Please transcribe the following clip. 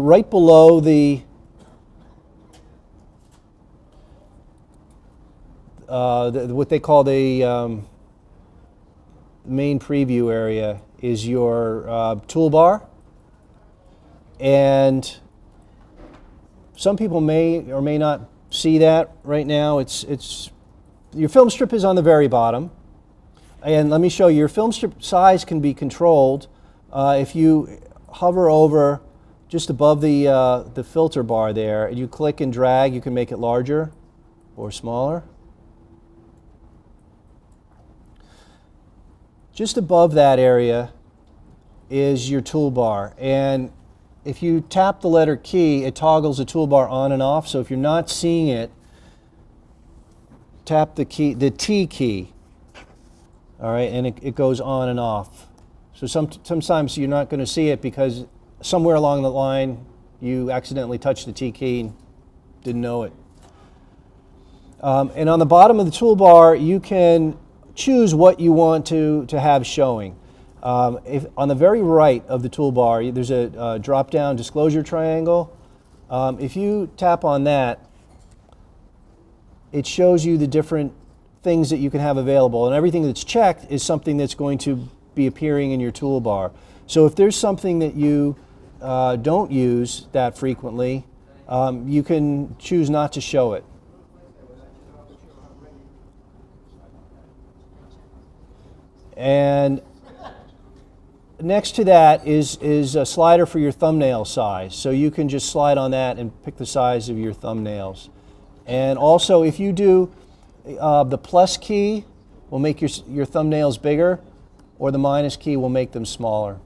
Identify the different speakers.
Speaker 1: Right below the what they call the main preview area is your toolbar, and some people may or may not see that right now. It's your film strip is on the very bottom, and let me show you. Your film strip size can be controlled if you hover over just above the filter bar there, and you click and drag. You can make it larger or smaller. Just above that area is your toolbar, and if you tap the letter key, it toggles the toolbar on and off. So if you're not seeing it, tap the key, the T key, all right, and it goes on and off. So sometimes you're not going to see it because somewhere along the line you accidentally touched the T key and didn't know it. And on the bottom of the toolbar, you can choose what you want to have showing. If on the very right of the toolbar, there's a drop-down disclosure triangle. If you tap on that, it shows you the different things that you can have available, and everything that's checked is something that's going to be appearing in your toolbar. So if there's something that you don't use that frequently, you can choose not to show it. And next to that is a slider for your thumbnail size. So you can just slide on that and pick the size of your thumbnails. And also, if you do, the plus key will make your thumbnails bigger, or the minus key will make them smaller.